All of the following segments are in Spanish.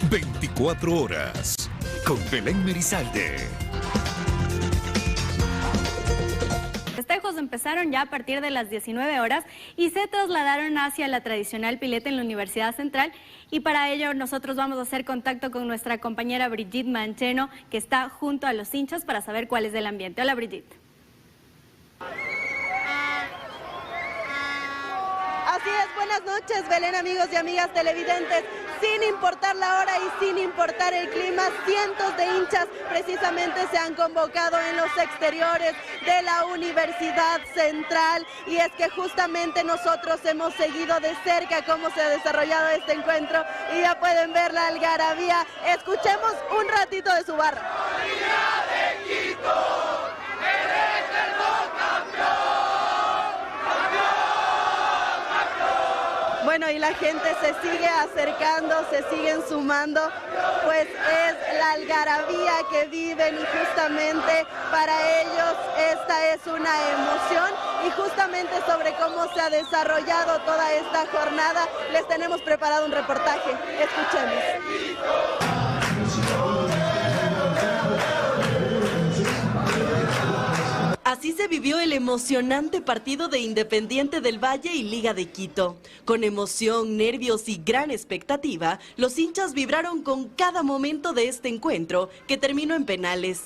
24 horas con Belén Merizalde. Festejos empezaron ya a partir de las 19 horas y se trasladaron hacia la tradicional pileta en la Universidad Central, y para ello nosotros vamos a hacer contacto con nuestra compañera Brigitte Mancheno, que está junto a los hinchas para saber cuál es el ambiente. Hola, Brigitte. Así es, buenas noches, Belén, amigos y amigas televidentes. Sin importar la hora y sin importar el clima, cientos de hinchas precisamente se han convocado en los exteriores de la Universidad Central, y es que justamente nosotros hemos seguido de cerca cómo se ha desarrollado este encuentro y ya pueden ver la algarabía. Escuchemos un ratito de su barra. Bueno, y la gente se sigue acercando, se siguen sumando, pues es la algarabía que viven, y justamente para ellos esta es una emoción. Y justamente sobre cómo se ha desarrollado toda esta jornada les tenemos preparado un reportaje. Escuchemos. Así se vivió el emocionante partido de Independiente del Valle y Liga de Quito. Con emoción, nervios y gran expectativa, los hinchas vibraron con cada momento de este encuentro, que terminó en penales,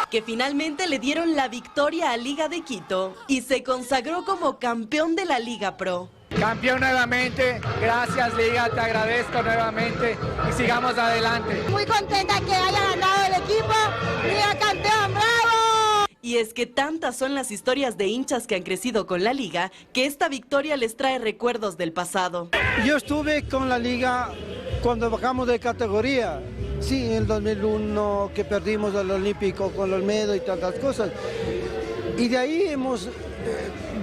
que finalmente le dieron la victoria a Liga de Quito y se consagró como campeón de la Liga Pro. Campeón nuevamente, gracias Liga, te agradezco nuevamente y sigamos adelante. Muy contenta que haya ganado el equipo, Liga campeón, ¡bravo! Y es que tantas son las historias de hinchas que han crecido con la Liga, que esta victoria les trae recuerdos del pasado. Yo estuve con la Liga cuando bajamos de categoría, sí, en el 2001 que perdimos al Olímpico con el Olmedo y tantas cosas. Y de ahí hemos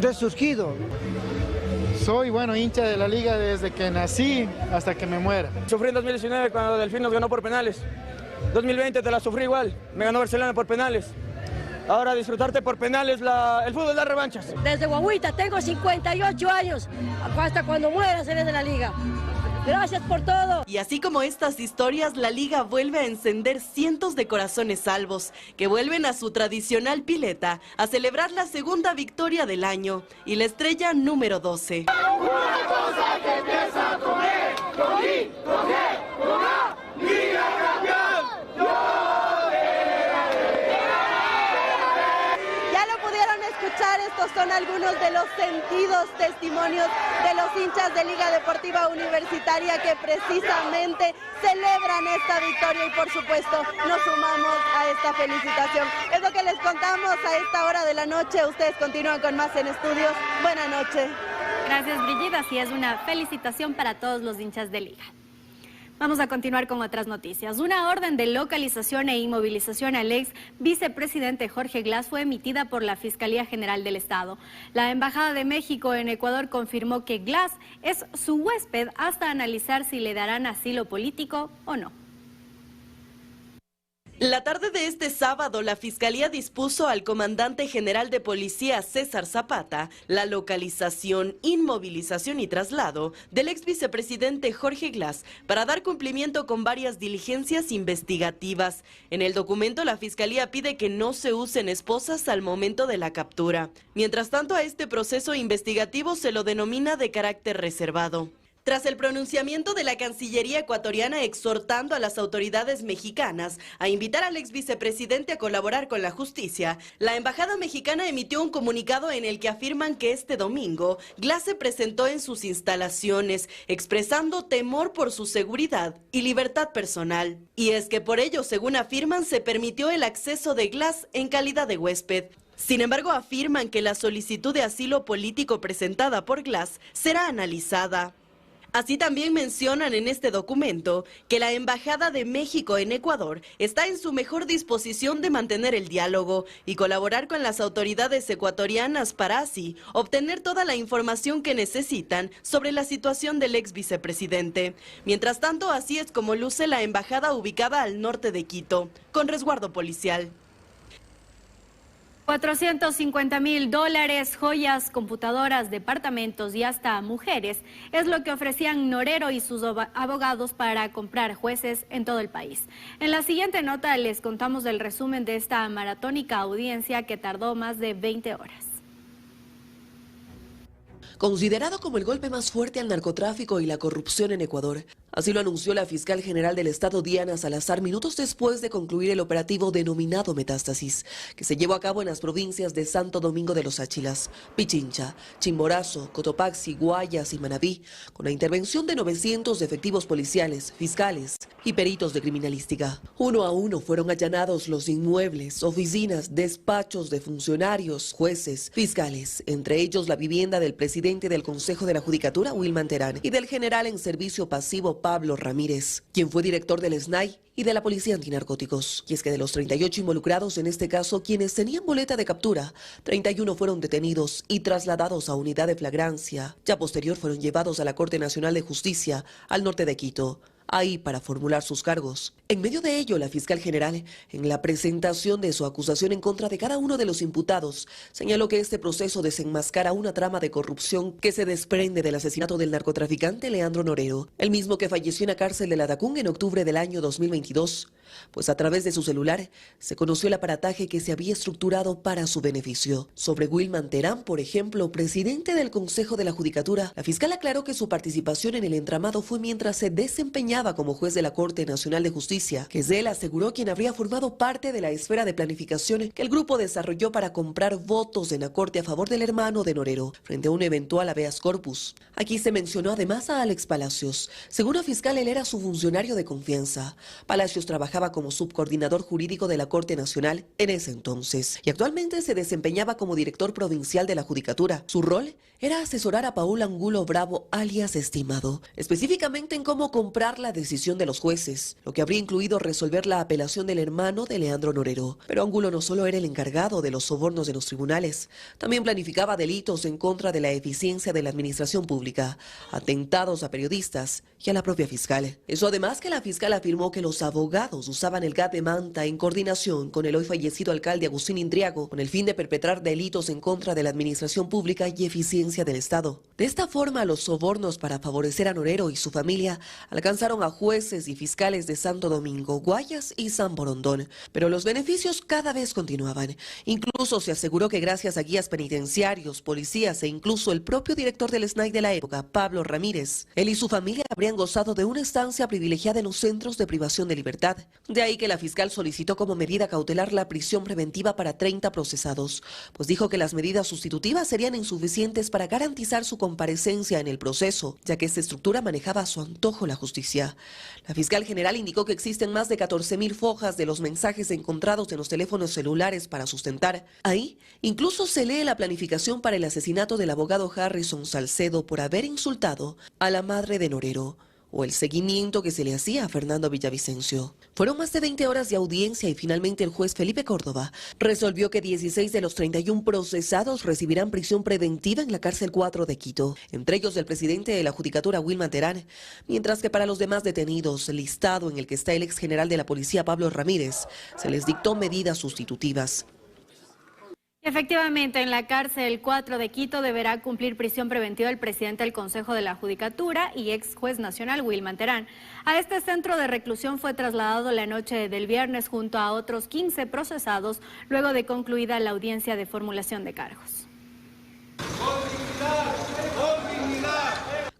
resurgido. Soy, hincha de la Liga desde que nací hasta que me muera. Sufrí en 2019 cuando Delfín nos ganó por penales. 2020 te la sufrí igual, me ganó Barcelona por penales. Ahora disfrutarte por penales, el fútbol da revanchas. Desde Guaguita tengo 58 años, hasta cuando muera seré de la Liga. Gracias por todo. Y así como estas historias, la Liga vuelve a encender cientos de corazones salvos, que vuelven a su tradicional pileta a celebrar la segunda victoria del año y la estrella número 12. Una cosa que empieza a comer, con I, con G, con A, Liga campeón. Estos son algunos de los sentidos testimonios de los hinchas de Liga Deportiva Universitaria que precisamente celebran esta victoria, y por supuesto nos sumamos a esta felicitación. Es lo que les contamos a esta hora de la noche. Ustedes continúan con más en estudios. Buenas noches. Gracias, Brigitte. Así es, una felicitación para todos los hinchas de Liga. Vamos a continuar con otras noticias. Una orden de localización e inmovilización al ex vicepresidente Jorge Glass fue emitida por la Fiscalía General del Estado. La Embajada de México en Ecuador confirmó que Glass es su huésped hasta analizar si le darán asilo político o no. La tarde de este sábado, la Fiscalía dispuso al comandante general de policía César Zapata la localización, inmovilización y traslado del ex vicepresidente Jorge Glass para dar cumplimiento con varias diligencias investigativas. En el documento, la Fiscalía pide que no se usen esposas al momento de la captura. Mientras tanto, a este proceso investigativo se lo denomina de carácter reservado. Tras el pronunciamiento de la Cancillería ecuatoriana exhortando a las autoridades mexicanas a invitar al ex vicepresidente a colaborar con la justicia, la Embajada mexicana emitió un comunicado en el que afirman que este domingo Glass se presentó en sus instalaciones, expresando temor por su seguridad y libertad personal. Y es que por ello, según afirman, se permitió el acceso de Glass en calidad de huésped. Sin embargo, afirman que la solicitud de asilo político presentada por Glass será analizada. Así también mencionan en este documento que la Embajada de México en Ecuador está en su mejor disposición de mantener el diálogo y colaborar con las autoridades ecuatorianas para así obtener toda la información que necesitan sobre la situación del ex vicepresidente. Mientras tanto, así es como luce la embajada ubicada al norte de Quito, con resguardo policial. $450.000, joyas, computadoras, departamentos y hasta mujeres es lo que ofrecían Norero y sus abogados para comprar jueces en todo el país. En la siguiente nota les contamos el resumen de esta maratónica audiencia que tardó más de 20 horas. Considerado como el golpe más fuerte al narcotráfico y la corrupción en Ecuador, así lo anunció la fiscal general del Estado, Diana Salazar, minutos después de concluir el operativo denominado Metástasis, que se llevó a cabo en las provincias de Santo Domingo de los Áchilas, Pichincha, Chimborazo, Cotopaxi, Guayas y Manabí, con la intervención de 900 efectivos policiales, fiscales y peritos de criminalística. Uno a uno fueron allanados los inmuebles, oficinas, despachos de funcionarios, jueces, fiscales, entre ellos la vivienda del presidente del Consejo de la Judicatura, Wilman Terán, y del general en servicio pasivo, Pablo Ramírez, quien fue director del SNAI y de la Policía Antinarcóticos. Y es que de los 38 involucrados en este caso, quienes tenían boleta de captura, 31 fueron detenidos y trasladados a unidad de flagrancia. Ya posterior fueron llevados a la Corte Nacional de Justicia, al norte de Quito, ahí para formular sus cargos. En medio de ello, la fiscal general, en la presentación de su acusación en contra de cada uno de los imputados, señaló que este proceso desenmascara una trama de corrupción que se desprende del asesinato del narcotraficante Leandro Norero, el mismo que falleció en la cárcel de Latacún en octubre del año 2022, pues a través de su celular se conoció el aparataje que se había estructurado para su beneficio. Sobre Wilman Terán, por ejemplo, presidente del Consejo de la Judicatura, la fiscal aclaró que su participación en el entramado fue mientras se desempeñaba como juez de la Corte Nacional de Justicia, que es él, aseguró, quien habría formado parte de la esfera de planificación que el grupo desarrolló para comprar votos en la Corte a favor del hermano de Norero, frente a un eventual habeas corpus. Aquí se mencionó además a Alex Palacios. Según la fiscal, él era su funcionario de confianza. Palacios trabajaba como subcoordinador jurídico de la Corte Nacional en ese entonces y actualmente se desempeñaba como director provincial de la Judicatura. Su rol era asesorar a Paul Angulo Bravo, alias Estimado, específicamente en cómo comprar la decisión de los jueces, lo que habría incluido resolver la apelación del hermano de Leandro Norero. Pero Angulo no solo era el encargado de los sobornos de los tribunales, también planificaba delitos en contra de la eficiencia de la administración pública, atentados a periodistas y a la propia fiscal. Eso además que la fiscal afirmó que los abogados usaban el GAT de Manta en coordinación con el hoy fallecido alcalde Agustín Indriago, con el fin de perpetrar delitos en contra de la administración pública y eficiencia del Estado. De esta forma, los sobornos para favorecer a Norero y su familia alcanzaron a jueces y fiscales de Santo Domingo, Guayas y San Borondón, pero los beneficios cada vez continuaban. Incluso se aseguró que gracias a guías penitenciarios, policías e incluso el propio director del SNAI de la época, Pablo Ramírez, él y su familia habrían gozado de una estancia privilegiada en los centros de privación de libertad. De ahí que la fiscal solicitó como medida cautelar la prisión preventiva para 30 procesados, pues dijo que las medidas sustitutivas serían insuficientes para garantizar su comparecencia en el proceso, ya que esta estructura manejaba a su antojo la justicia. La fiscal general indicó que existen más de 14.000 fojas de los mensajes encontrados en los teléfonos celulares para sustentar. Ahí incluso se lee la planificación para el asesinato del abogado Harrison Salcedo por haber insultado a la madre de Norero, o el seguimiento que se le hacía a Fernando Villavicencio. Fueron más de 20 horas de audiencia y finalmente el juez Felipe Córdoba resolvió que 16 de los 31 procesados recibirán prisión preventiva en la cárcel 4 de Quito, entre ellos el presidente de la Judicatura, Wilman Terán, mientras que para los demás detenidos, listado en el que está el ex general de la policía, Pablo Ramírez, se les dictó medidas sustitutivas. Efectivamente, en la cárcel 4 de Quito deberá cumplir prisión preventiva el presidente del Consejo de la Judicatura y ex juez nacional, Wilman Terán. A este centro de reclusión fue trasladado la noche del viernes junto a otros 15 procesados, luego de concluida la audiencia de formulación de cargos.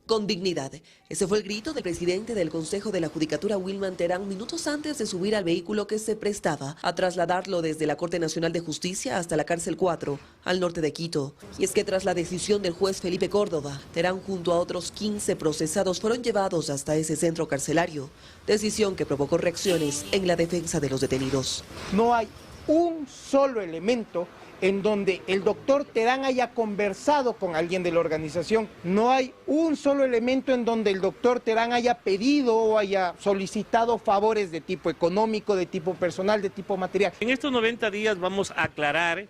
Con dignidad. Ese fue el grito del presidente del Consejo de la Judicatura, Wilman Terán, minutos antes de subir al vehículo que se prestaba a trasladarlo desde la Corte Nacional de Justicia hasta la cárcel 4, al norte de Quito. Y es que tras la decisión del juez Felipe Córdoba, Terán junto a otros 15 procesados fueron llevados hasta ese centro carcelario, decisión que provocó reacciones en la defensa de los detenidos. No hay un solo elemento en donde el doctor Terán haya conversado con alguien de la organización. No hay un solo elemento en donde el doctor Terán haya pedido o haya solicitado favores de tipo económico, de tipo personal, de tipo material. En estos 90 días vamos a aclarar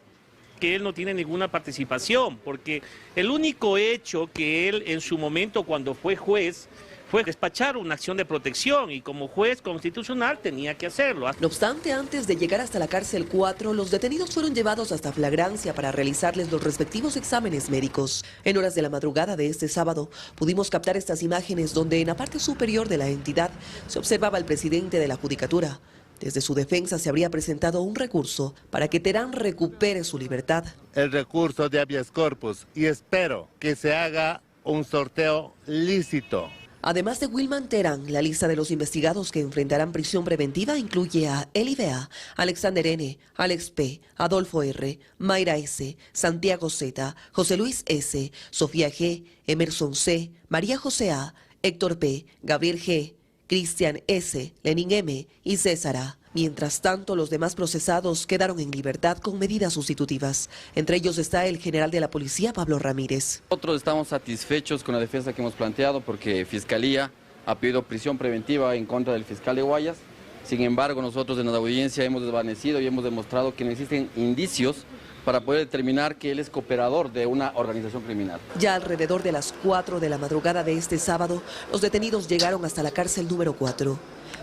que él no tiene ninguna participación, porque el único hecho que él en su momento cuando fue juez fue despachar una acción de protección y como juez constitucional tenía que hacerlo. No obstante, antes de llegar hasta la cárcel 4, los detenidos fueron llevados hasta flagrancia para realizarles los respectivos exámenes médicos. En horas de la madrugada de este sábado, pudimos captar estas imágenes donde en la parte superior de la entidad se observaba al presidente de la Judicatura. Desde su defensa se habría presentado un recurso para que Terán recupere su libertad. El recurso de habeas corpus y espero que se haga un sorteo lícito. Además de Wilman Terán, la lista de los investigados que enfrentarán prisión preventiva incluye a Eli Bea, Alexander N., Alex P., Adolfo R., Mayra S., Santiago Z., José Luis S., Sofía G., Emerson C., María José A., Héctor P., Gabriel G., Cristian S., Lenín M. y César A. Mientras tanto, los demás procesados quedaron en libertad con medidas sustitutivas. Entre ellos está el general de la policía, Pablo Ramírez. Nosotros estamos satisfechos con la defensa que hemos planteado porque Fiscalía ha pedido prisión preventiva en contra del fiscal de Guayas. Sin embargo, nosotros en la audiencia hemos desvanecido y hemos demostrado que no existen indicios para poder determinar que él es cooperador de una organización criminal. Ya alrededor de las 4 de la madrugada de este sábado, los detenidos llegaron hasta la cárcel número 4.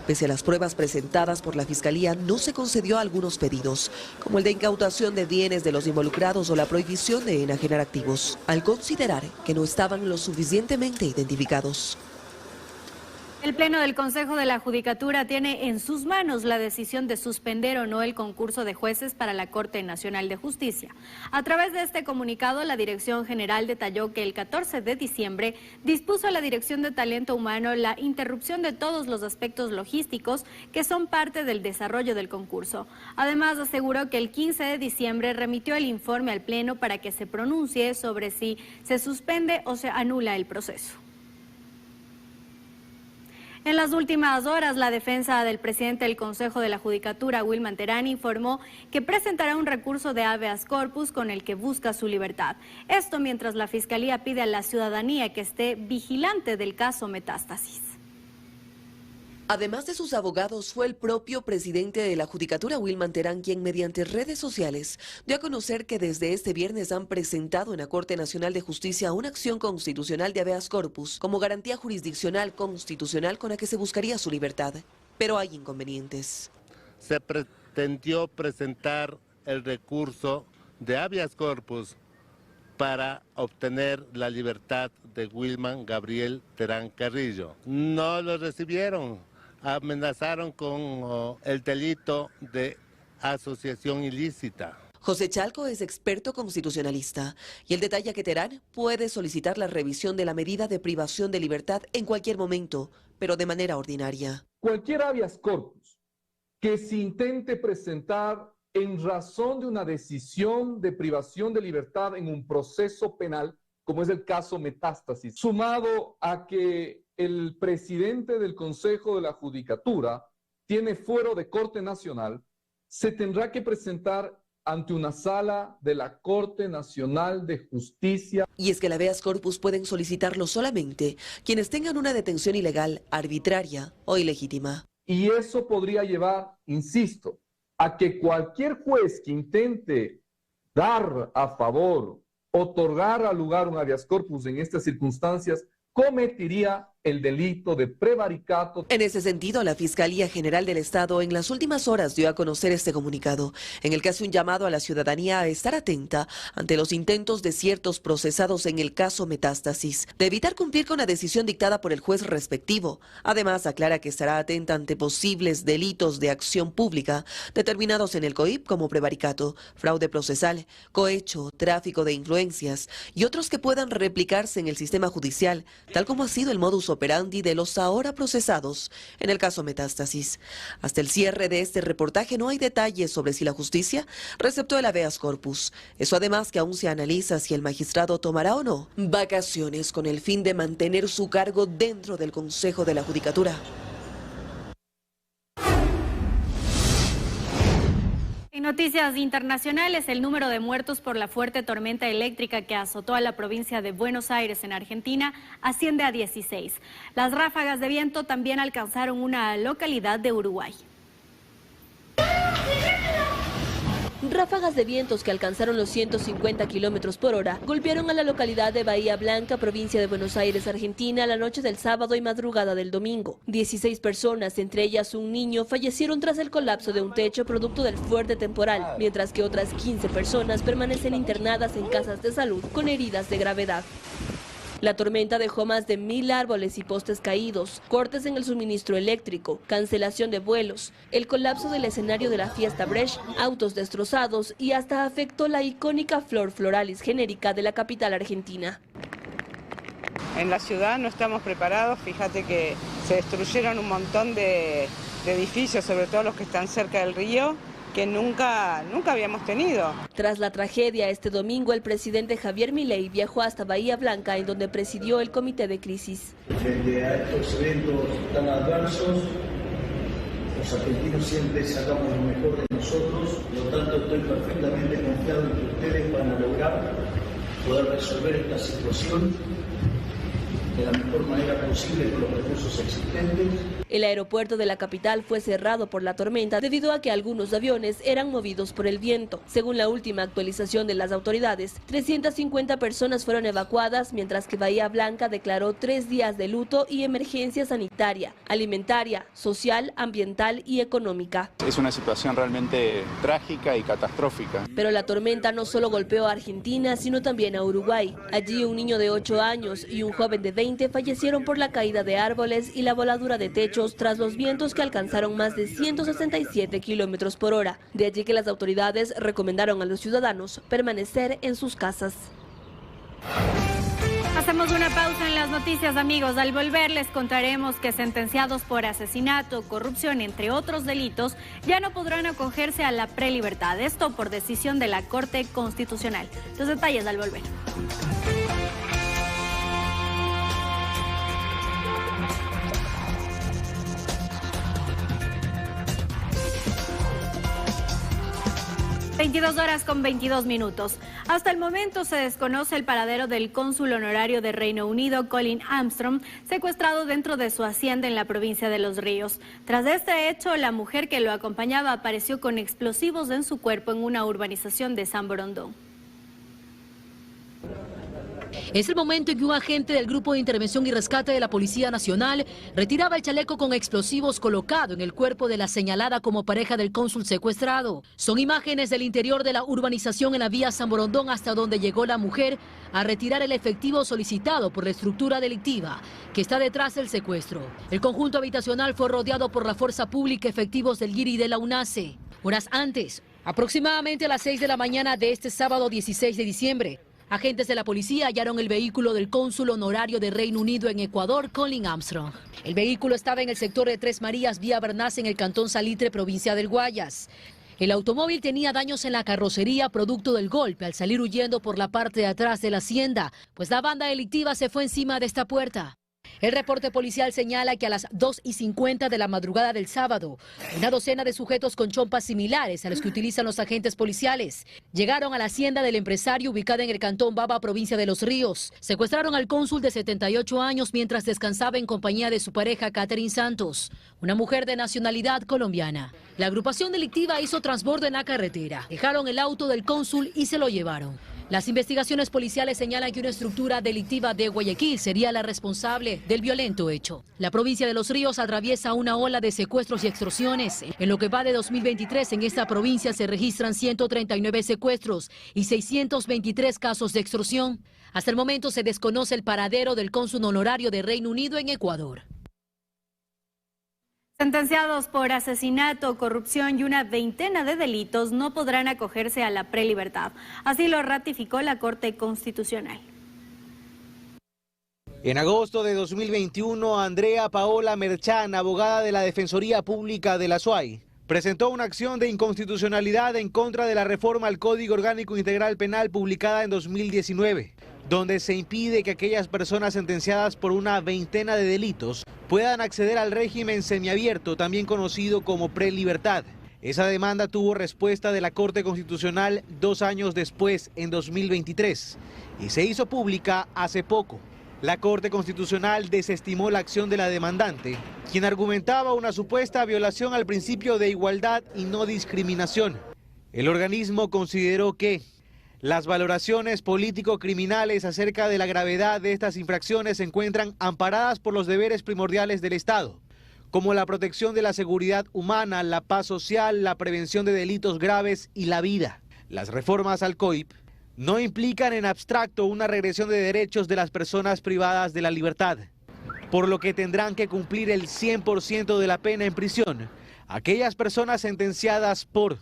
Pese a las pruebas presentadas por la Fiscalía, no se concedió algunos pedidos, como el de incautación de bienes de los involucrados o la prohibición de enajenar activos, al considerar que no estaban lo suficientemente identificados. El Pleno del Consejo de la Judicatura tiene en sus manos la decisión de suspender o no el concurso de jueces para la Corte Nacional de Justicia. A través de este comunicado, la Dirección General detalló que el 14 de diciembre dispuso a la Dirección de Talento Humano la interrupción de todos los aspectos logísticos que son parte del desarrollo del concurso. Además, aseguró que el 15 de diciembre remitió el informe al Pleno para que se pronuncie sobre si se suspende o se anula el proceso. En las últimas horas, la defensa del presidente del Consejo de la Judicatura, Wilman Terán, informó que presentará un recurso de habeas corpus con el que busca su libertad. Esto mientras la Fiscalía pide a la ciudadanía que esté vigilante del caso Metástasis. Además de sus abogados, fue el propio presidente de la Judicatura, Wilman Terán, quien mediante redes sociales dio a conocer que desde este viernes han presentado en la Corte Nacional de Justicia una acción constitucional de habeas corpus como garantía jurisdiccional constitucional con la que se buscaría su libertad. Pero hay inconvenientes. Se pretendió presentar el recurso de habeas corpus para obtener la libertad de Wilman Gabriel Terán Carrillo. No lo recibieron. Amenazaron con el delito de asociación ilícita. José Chalco es experto constitucionalista y él detalla que Terán puede solicitar la revisión de la medida de privación de libertad en cualquier momento, pero de manera ordinaria. Cualquier habeas corpus que se intente presentar en razón de una decisión de privación de libertad en un proceso penal, como es el caso Metástasis, sumado a que el presidente del Consejo de la Judicatura tiene fuero de Corte Nacional, se tendrá que presentar ante una sala de la Corte Nacional de Justicia. Y es que el habeas corpus pueden solicitarlo solamente quienes tengan una detención ilegal, arbitraria o ilegítima. Y eso podría llevar, insisto, a que cualquier juez que intente dar a favor, otorgar al lugar un habeas corpus en estas circunstancias, cometería el delito de prevaricato. En ese sentido, la Fiscalía General del Estado en las últimas horas dio a conocer este comunicado, en el que hace un llamado a la ciudadanía a estar atenta ante los intentos de ciertos procesados en el caso Metástasis, de evitar cumplir con la decisión dictada por el juez respectivo. Además, aclara que estará atenta ante posibles delitos de acción pública determinados en el COIP como prevaricato, fraude procesal, cohecho, tráfico de influencias y otros que puedan replicarse en el sistema judicial, tal como ha sido el modus operandi de los ahora procesados en el caso Metástasis. Hasta el cierre de este reportaje no hay detalles sobre si la justicia receptó el habeas corpus. Eso además que aún se analiza si el magistrado tomará o no vacaciones con el fin de mantener su cargo dentro del Consejo de la Judicatura. En noticias internacionales, el número de muertos por la fuerte tormenta eléctrica que azotó a la provincia de Buenos Aires en Argentina asciende a 16. Las ráfagas de viento también alcanzaron una localidad de Uruguay. Ráfagas de vientos que alcanzaron los 150 kilómetros por hora golpearon a la localidad de Bahía Blanca, provincia de Buenos Aires, Argentina, la noche del sábado y madrugada del domingo. 16 personas, entre ellas un niño, fallecieron tras el colapso de un techo producto del fuerte temporal, mientras que otras 15 personas permanecen internadas en casas de salud con heridas de gravedad. La tormenta dejó más de 1000 árboles y postes caídos, cortes en el suministro eléctrico, cancelación de vuelos, el colapso del escenario de la fiesta Brecht, autos destrozados y hasta afectó la icónica flor floralis genérica de la capital argentina. En la ciudad no estamos preparados, fíjate que se destruyeron un montón de edificios, sobre todo los que están cerca del río, que nunca habíamos tenido. Tras la tragedia, este domingo el presidente Javier Milei viajó hasta Bahía Blanca, en donde presidió el comité de crisis. Frente a estos eventos tan adversos, los argentinos siempre sacamos lo mejor de nosotros, por lo tanto estoy perfectamente confiado en que ustedes van a lograr poder resolver esta situación de la mejor manera posible con los recursos existentes. El aeropuerto de la capital fue cerrado por la tormenta debido a que algunos aviones eran movidos por el viento. Según la última actualización de las autoridades, 350 personas fueron evacuadas, mientras que Bahía Blanca declaró 3 días de luto y emergencia sanitaria, alimentaria, social, ambiental y económica. Es una situación realmente trágica y catastrófica. Pero la tormenta no solo golpeó a Argentina, sino también a Uruguay. Allí un niño de 8 años y un joven de 20 fallecieron por la caída de árboles y la voladura de techos tras los vientos que alcanzaron más de 167 kilómetros por hora. De allí que las autoridades recomendaron a los ciudadanos permanecer en sus casas. Hacemos una pausa en las noticias, amigos. Al volver les contaremos que sentenciados por asesinato, corrupción, entre otros delitos, ya no podrán acogerse a la prelibertad. Esto por decisión de la Corte Constitucional. Los detalles al volver. (22:22). Hasta el momento se desconoce el paradero del cónsul honorario de Reino Unido, Colin Armstrong, secuestrado dentro de su hacienda en la provincia de Los Ríos. Tras este hecho, la mujer que lo acompañaba apareció con explosivos en su cuerpo en una urbanización de San Borondón. Es el momento en que un agente del Grupo de Intervención y Rescate de la Policía Nacional retiraba el chaleco con explosivos colocado en el cuerpo de la señalada como pareja del cónsul secuestrado. Son imágenes del interior de la urbanización en la vía San Borondón, hasta donde llegó la mujer a retirar el efectivo solicitado por la estructura delictiva que está detrás del secuestro. El conjunto habitacional fue rodeado por la fuerza pública, efectivos del GIRI y de la UNACE. Horas antes, aproximadamente a las 6 de la mañana de este sábado 16 de diciembre, agentes de la policía hallaron el vehículo del cónsul honorario de Reino Unido en Ecuador, Colin Armstrong. El vehículo estaba en el sector de Tres Marías, vía Bernace, en el cantón Salitre, provincia del Guayas. El automóvil tenía daños en la carrocería producto del golpe al salir huyendo por la parte de atrás de la hacienda, pues la banda delictiva se fue encima de esta puerta. El reporte policial señala que a las 2:50 de la madrugada del sábado, una docena de sujetos con chompas similares a los que utilizan los agentes policiales llegaron a la hacienda del empresario ubicada en el cantón Baba, provincia de Los Ríos. Secuestraron al cónsul de 78 años mientras descansaba en compañía de su pareja Catherine Santos, una mujer de nacionalidad colombiana. La agrupación delictiva hizo transbordo en la carretera, dejaron el auto del cónsul y se lo llevaron. Las investigaciones policiales señalan que una estructura delictiva de Guayaquil sería la responsable del violento hecho. La provincia de Los Ríos atraviesa una ola de secuestros y extorsiones. En lo que va de 2023, en esta provincia se registran 139 secuestros y 623 casos de extorsión. Hasta el momento se desconoce el paradero del cónsul honorario de Reino Unido en Ecuador. Sentenciados por asesinato, corrupción y una veintena de delitos no podrán acogerse a la prelibertad. Así lo ratificó la Corte Constitucional. En agosto de 2021, Andrea Paola Merchán, abogada de la Defensoría Pública de la SUAY, presentó una acción de inconstitucionalidad en contra de la reforma al Código Orgánico Integral Penal publicada en 2019, donde se impide que aquellas personas sentenciadas por una veintena de delitos puedan acceder al régimen semiabierto, también conocido como prelibertad. Esa demanda tuvo respuesta de la Corte Constitucional 2 años después, en 2023, y se hizo pública hace poco. La Corte Constitucional desestimó la acción de la demandante, quien argumentaba una supuesta violación al principio de igualdad y no discriminación. El organismo consideró que las valoraciones político-criminales acerca de la gravedad de estas infracciones se encuentran amparadas por los deberes primordiales del Estado, como la protección de la seguridad humana, la paz social, la prevención de delitos graves y la vida. Las reformas al COIP no implican en abstracto una regresión de derechos de las personas privadas de la libertad, por lo que tendrán que cumplir el 100% de la pena en prisión aquellas personas sentenciadas por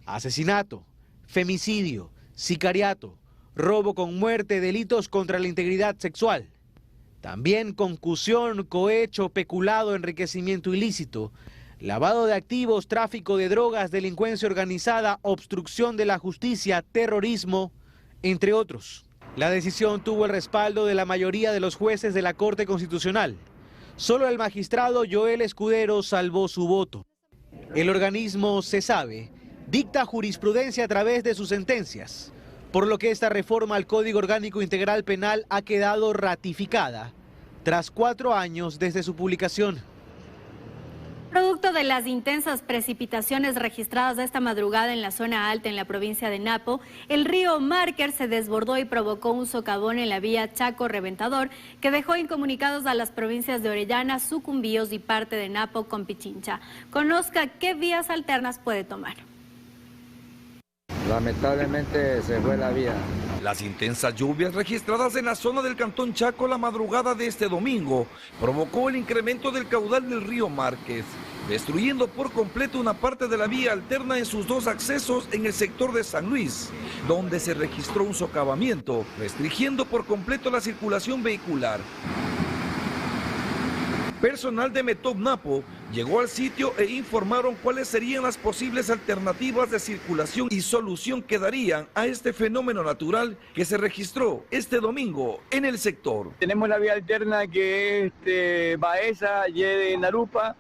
asesinato, femicidio, sicariato, robo con muerte, delitos contra la integridad sexual. También concusión, cohecho, peculado, enriquecimiento ilícito, lavado de activos, tráfico de drogas, delincuencia organizada, obstrucción de la justicia, terrorismo, entre otros. La decisión tuvo el respaldo de la mayoría de los jueces de la Corte Constitucional. Solo el magistrado Joel Escudero salvó su voto. El organismo, se sabe, dicta jurisprudencia a través de sus sentencias, por lo que esta reforma al Código Orgánico Integral Penal ha quedado ratificada tras 4 años desde su publicación. Producto de las intensas precipitaciones registradas esta madrugada en la zona alta en la provincia de Napo, el río Márquez se desbordó y provocó un socavón en la vía Chaco-Reventador que dejó incomunicados a las provincias de Orellana, Sucumbíos y parte de Napo con Pichincha. Conozca qué vías alternas puede tomar. Lamentablemente se fue la vía. Las intensas lluvias registradas en la zona del Cantón Chaco la madrugada de este domingo provocó el incremento del caudal del río Márquez, destruyendo por completo una parte de la vía alterna en sus 2 accesos en el sector de San Luis, donde se registró un socavamiento, restringiendo por completo la circulación vehicular. Personal de Metop Napo llegó al sitio e informaron cuáles serían las posibles alternativas de circulación y solución que darían a este fenómeno natural que se registró este domingo en el sector. Tenemos la vía alterna que es Baeza, Yede, Narupa,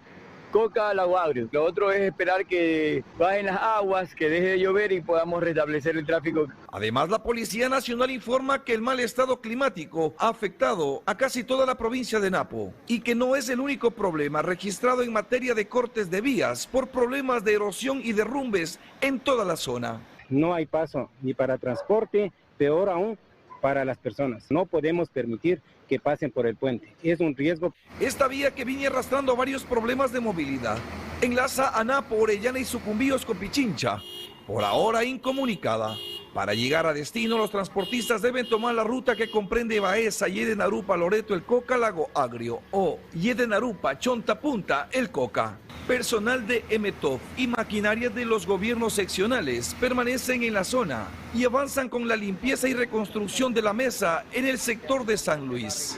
Coca, Lago Agrio. Lo otro es esperar que bajen las aguas, que deje de llover y podamos restablecer el tráfico. Además, la Policía Nacional informa que el mal estado climático ha afectado a casi toda la provincia de Napo y que no es el único problema registrado en materia de cortes de vías por problemas de erosión y derrumbes en toda la zona. No hay paso ni para transporte, peor aún para las personas. No podemos permitir que pasen por el puente. Es un riesgo. Esta vía, que viene arrastrando varios problemas de movilidad, enlaza a Napo, Orellana y Sucumbíos con Pichincha, por ahora incomunicada. Para llegar a destino, los transportistas deben tomar la ruta que comprende Baeza, Yede, Narupa, Loreto, El Coca, Lago Agrio o Yede, Narupa, Chonta, Punta, El Coca. Personal de Emetov y maquinaria de los gobiernos seccionales permanecen en la zona y avanzan con la limpieza y reconstrucción de la mesa en el sector de San Luis.